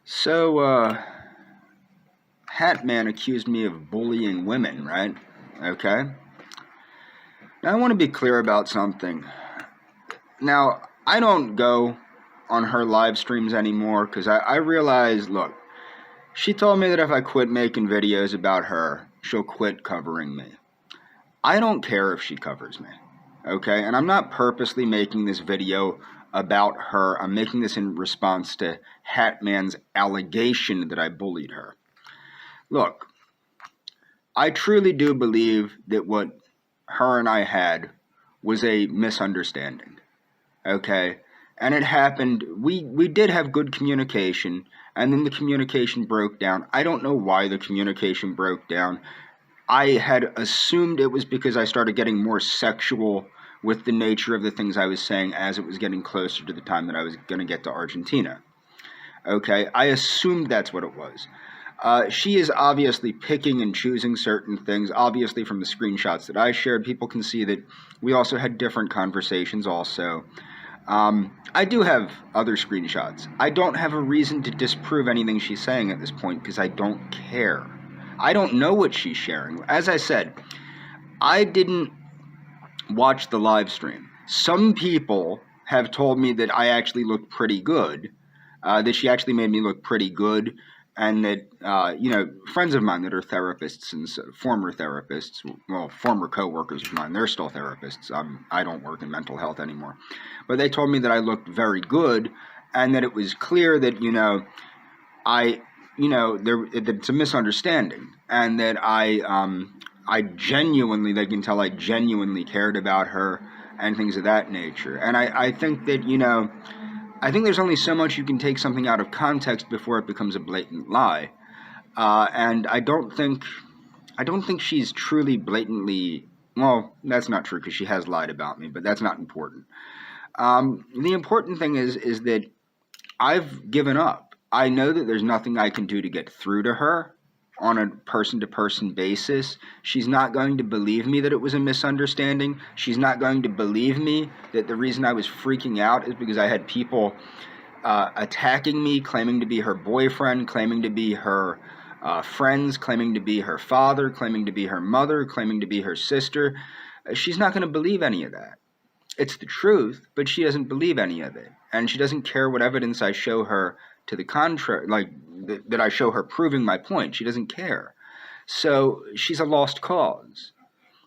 So, Hat Man accused me of bullying women, right? Okay. Now, I want to be clear about something. Now, I don't go on her live streams anymore because I realize, look, she told me that if I quit making videos about her, she'll quit covering me. I don't care if she covers me, okay? And I'm not purposely making this video about her. I'm making this in response to Hat Man's allegation that I bullied her. Look, I truly do believe that what her and I had was a misunderstanding, okay? And it happened, we did have good communication, and then the communication broke down. I don't know why the communication broke down. I had assumed it was because I started getting more sexual with the nature of the things I was saying as it was getting closer to the time that I was going to get to Argentina. Okay, I assumed that's what it was. She is obviously picking and choosing certain things. Obviously, from the screenshots that I shared, people can see that we also had different conversations also. I do have other screenshots. I don't have a reason to disprove anything she's saying at this point because I don't care. I don't know what she's sharing. As I said, I didn't watch the live stream. Some people have told me that I actually looked pretty good, that she actually made me look pretty good, and that, friends of mine that are therapists and former therapists, well, former co-workers of mine, they're still therapists. I don't work in mental health anymore. But they told me that I looked very good and that it was clear that, it's a misunderstanding and that I genuinely, they can tell I genuinely cared about her and things of that nature. And I think that, I think there's only so much you can take something out of context before it becomes a blatant lie. And I don't think she's truly blatantly, well, that's not true because she has lied about me, but that's not important. The important thing is that I've given up. I know that there's nothing I can do to get through to her on a person-to-person basis. She's not going to believe me that it was a misunderstanding. She's not going to believe me that the reason I was freaking out is because I had people attacking me, claiming to be her boyfriend, claiming to be her friends, claiming to be her father, claiming to be her mother, claiming to be her sister. She's not going to believe any of that. It's the truth, but she doesn't believe any of it. And she doesn't care what evidence I show her to the contrary, like that I show her proving my point. She doesn't care. So she's a lost cause.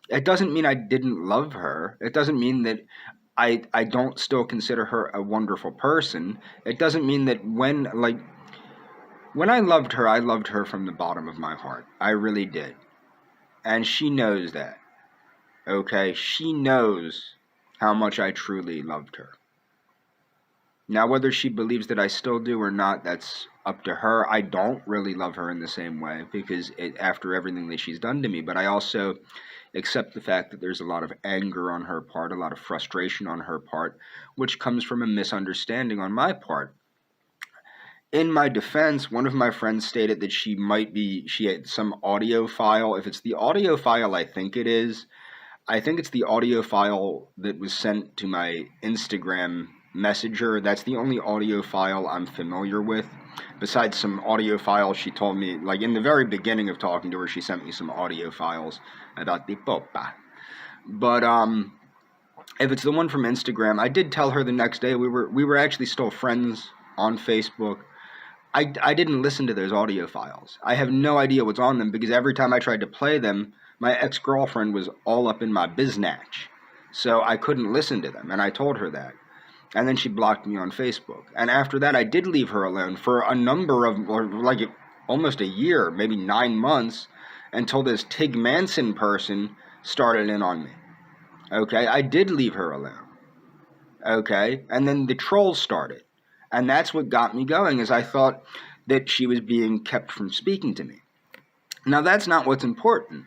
It doesn't mean I didn't love her. It doesn't mean that I don't still consider her a wonderful person. It doesn't mean that when I loved her from the bottom of my heart. I really did. And she knows that. Okay? She knows how much I truly loved her. Now, whether she believes that I still do or not, that's up to her. I don't really love her in the same way because after everything that she's done to me, but I also accept the fact that there's a lot of anger on her part, a lot of frustration on her part, which comes from a misunderstanding on my part. In my defense, one of my friends stated that she had some audio file. If it's the audio file I think it is, I think it's the audio file that was sent to my Instagram Messenger. That's the only audio file I'm familiar with. Besides some audio files she told me, like in the very beginning of talking to her, she sent me some audio files about the popa. But if it's the one from Instagram, I did tell her the next day we were actually still friends on Facebook. I didn't listen to those audio files. I have no idea what's on them because every time I tried to play them, my ex-girlfriend was all up in my biznatch. So I couldn't listen to them, and I told her that. And then she blocked me on Facebook. And after that, I did leave her alone for a number of, almost a year, maybe 9 months, until this Tig Manson person started in on me. Okay? I did leave her alone. Okay? And then the trolls started. And that's what got me going, is I thought that she was being kept from speaking to me. Now, that's not what's important.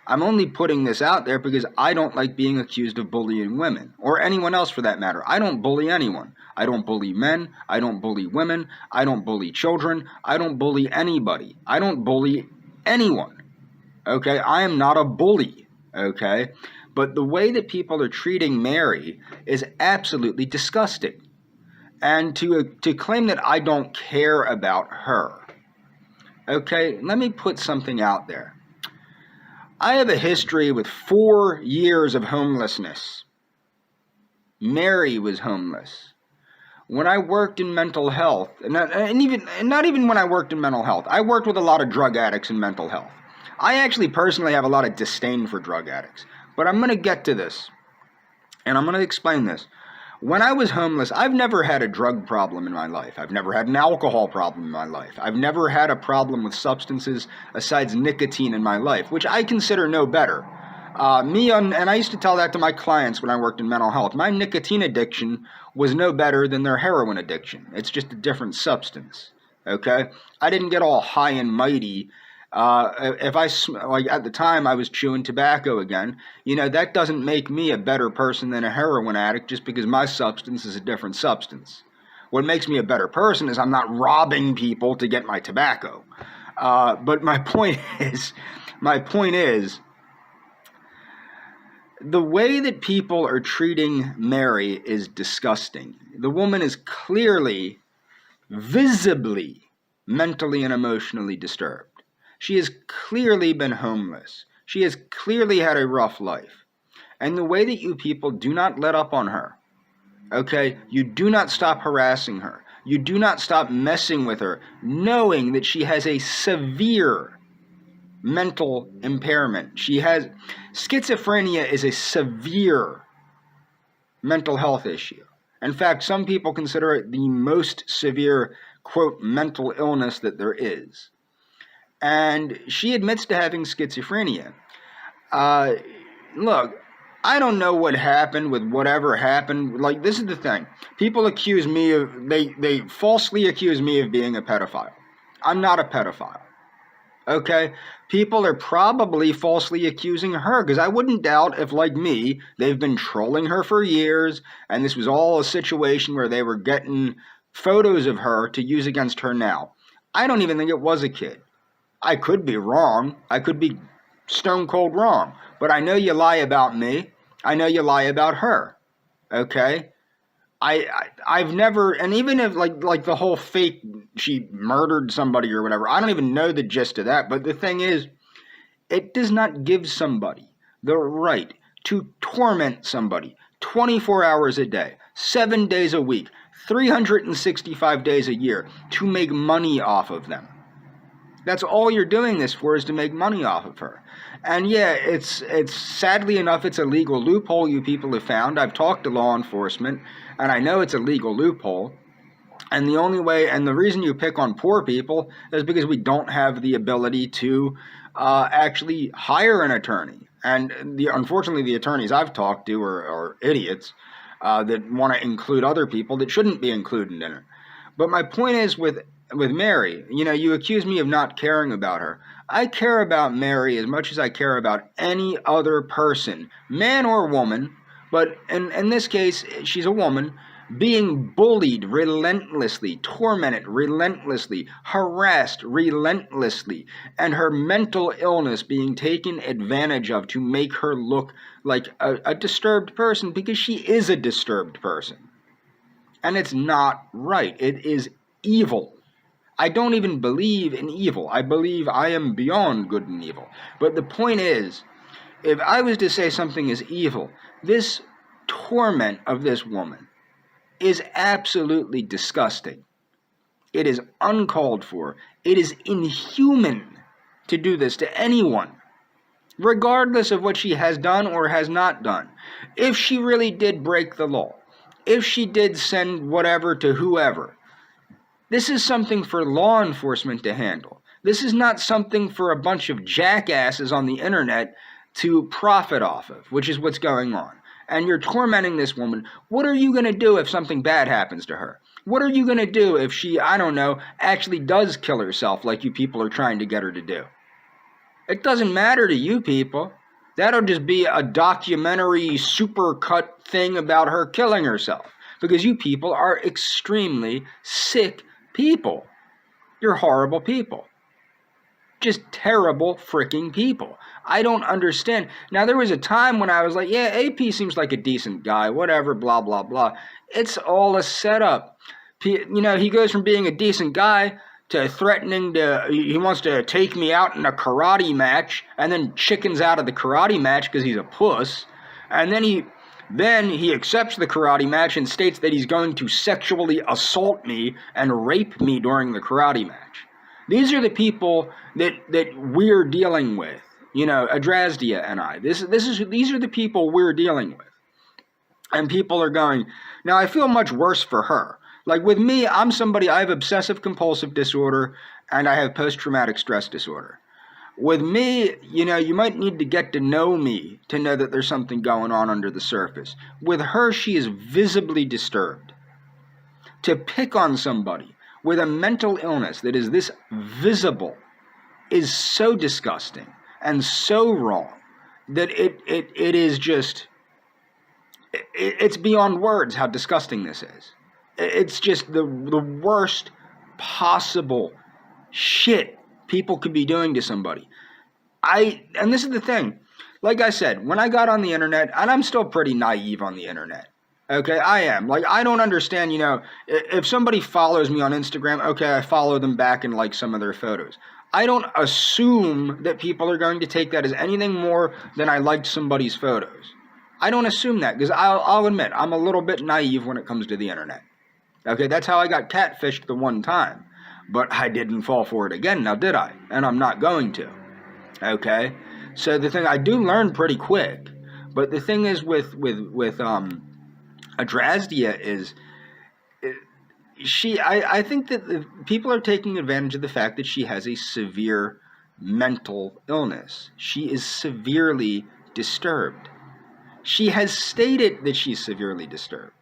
I'm only putting this out there because I don't like being accused of bullying women, or anyone else for that matter. I don't bully anyone. I don't bully men. I don't bully women. I don't bully children. I don't bully anybody. I don't bully anyone. Okay? I am not a bully. Okay? But the way that people are treating Mary is absolutely disgusting. and to claim that I don't care about her. Okay, let me put something out there. I have a history with 4 years of homelessness. Mary was homeless. When I worked in mental health, and not even when I worked in mental health, I worked with a lot of drug addicts in mental health. I actually personally have a lot of disdain for drug addicts, but I'm going to get to this, and I'm going to explain this. When I was homeless, I've never had a drug problem in my life. I've never had an alcohol problem in my life. I've never had a problem with substances besides nicotine in my life, which I consider no better. And I used to tell that to my clients when I worked in mental health. My nicotine addiction was no better than their heroin addiction. It's just a different substance. Okay? I didn't get all high and mighty. Like at the time I was chewing tobacco again, that doesn't make me a better person than a heroin addict just because my substance is a different substance. What makes me a better person is I'm not robbing people to get my tobacco. But my point is, the way that people are treating Mary is disgusting. The woman is clearly, visibly, mentally and emotionally disturbed. She has clearly been homeless. She has clearly had a rough life. And the way that you people do not let up on her, okay, you do not stop harassing her. You do not stop messing with her, knowing that she has a severe mental impairment. Schizophrenia is a severe mental health issue. In fact, some people consider it the most severe, quote, mental illness that there is. And she admits to having schizophrenia. Look, I don't know what happened with whatever happened. Like, this is the thing. People accuse me of, they falsely accuse me of being a pedophile. I'm not a pedophile. Okay? People are probably falsely accusing her, because I wouldn't doubt if, like me, they've been trolling her for years, and this was all a situation where they were getting photos of her to use against her now. I don't even think it was a kid. I could be wrong. I could be stone cold wrong. But I know you lie about me. I know you lie about her. Okay? I've never, and even if like the whole fake, she murdered somebody or whatever, I don't even know the gist of that. But the thing is, it does not give somebody the right to torment somebody 24 hours a day, 7 days a week, 365 days a year to make money off of them. That's all you're doing this for, is to make money off of her. And yeah, it's sadly enough, it's a legal loophole you people have found. I've talked to law enforcement, and I know it's a legal loophole. And the only way, and the reason you pick on poor people is because we don't have the ability to actually hire an attorney. And unfortunately, the attorneys I've talked to are idiots that want to include other people that shouldn't be included in it. But my point is with Mary, you accuse me of not caring about her. I care about Mary as much as I care about any other person, man or woman, but in this case, she's a woman, being bullied relentlessly, tormented relentlessly, harassed relentlessly, and her mental illness being taken advantage of to make her look like a disturbed person, because she is a disturbed person. And it's not right. It is evil. I don't even believe in evil. I believe I am beyond good and evil. But the point is, if I was to say something is evil, this torment of this woman is absolutely disgusting. It is uncalled for. It is inhuman to do this to anyone, regardless of what she has done or has not done. If she really did break the law, if she did send whatever to whoever, this is something for law enforcement to handle. This is not something for a bunch of jackasses on the internet to profit off of, which is what's going on. And you're tormenting this woman. What are you going to do if something bad happens to her? What are you going to do if she, I don't know, actually does kill herself like you people are trying to get her to do? It doesn't matter to you people. That'll just be a documentary supercut thing about her killing herself, because you people are extremely sick people. You're horrible people. Just terrible freaking people. I don't understand. Now, there was a time when I was like, yeah, AP seems like a decent guy, whatever, blah, blah, blah. It's all a setup. He goes from being a decent guy to threatening he wants to take me out in a karate match, and then chickens out of the karate match because he's a puss. And then he accepts the karate match and states that he's going to sexually assault me and rape me during the karate match. These are the people that we're dealing with. Adrasdea and I. These are the people we're dealing with. And people are going, now I feel much worse for her. Like with me, I have obsessive compulsive disorder and I have post-traumatic stress disorder. With me, you might need to get to know me to know that there's something going on under the surface. With her, she is visibly disturbed. To pick on somebody with a mental illness that is this visible is so disgusting and so wrong that it is just, it's beyond words how disgusting this is. It's just the worst possible shit people could be doing to somebody. And this is the thing, like I said, when I got on the internet, and I'm still pretty naive on the internet. Okay, I am. Like, I don't understand, if somebody follows me on Instagram, okay, I follow them back and like some of their photos. I don't assume that people are going to take that as anything more than I liked somebody's photos. I don't assume that, because I'll admit, I'm a little bit naive when it comes to the internet. Okay, that's how I got catfished the one time. But I didn't fall for it again, now did I? And I'm not going to. Okay? So the thing, I do learn pretty quick. But the thing is with Adrasdea is, I think that people are taking advantage of the fact that she has a severe mental illness. She is severely disturbed. She has stated that she's severely disturbed.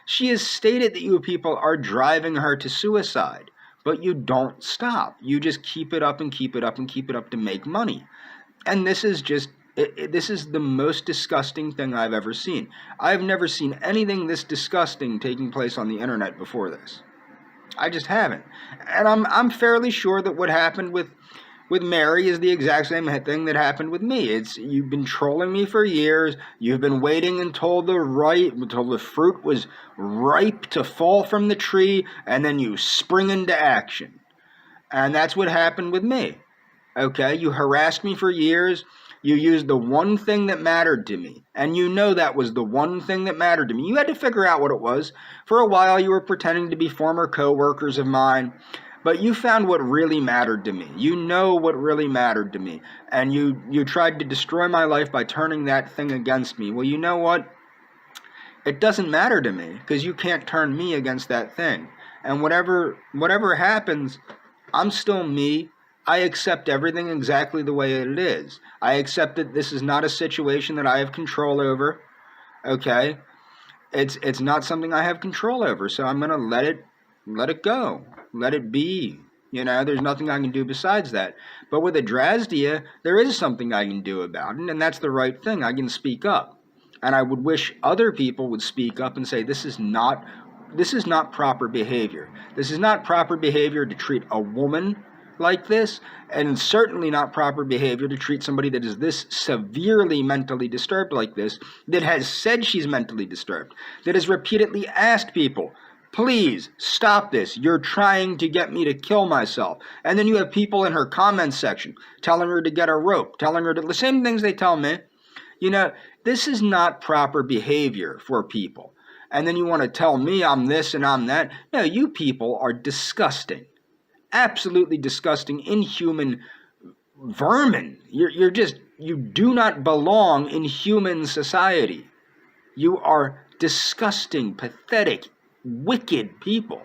She has stated that you people are driving her to suicide, but you don't stop. You just keep it up and keep it up and keep it up to make money. And this is just, this is the most disgusting thing I've ever seen. I've never seen anything this disgusting taking place on the internet before this. I just haven't. And I'm fairly sure that what happened with Mary is the exact same thing that happened with me. It's, you've been trolling me for years. You've been waiting until the fruit was ripe to fall from the tree, and then you spring into action. And that's what happened with me. Okay, you harassed me for years. You used the one thing that mattered to me, and that was the one thing that mattered to me. You had to figure out what it was. For a while, you were pretending to be former co-workers of mine, but you found what really mattered to me. You know what really mattered to me, and you tried to destroy my life by turning that thing against me. Well, you know what? It doesn't matter to me, because you can't turn me against that thing. And whatever happens, I'm still me. I accept everything exactly the way it is. I accept that this is not a situation that I have control over. Okay? It's not something I have control over, so I'm going to let it go. Let it be. There's nothing I can do besides that. But with Adrasdea, there is something I can do about it, and that's the right thing. I can speak up. And I would wish other people would speak up and say, this is not proper behavior. This is not proper behavior to treat a woman like this, and certainly not proper behavior to treat somebody that is this severely mentally disturbed like this, that has said she's mentally disturbed, that has repeatedly asked people, please stop this, you're trying to get me to kill myself. And then you have people in her comments section telling her to get a rope, telling her the same things they tell me. This is not proper behavior for people. And then you want to tell me I'm this and I'm that. No, you people are disgusting. Absolutely disgusting, inhuman vermin. You do not belong in human society. You are disgusting, pathetic, wicked people.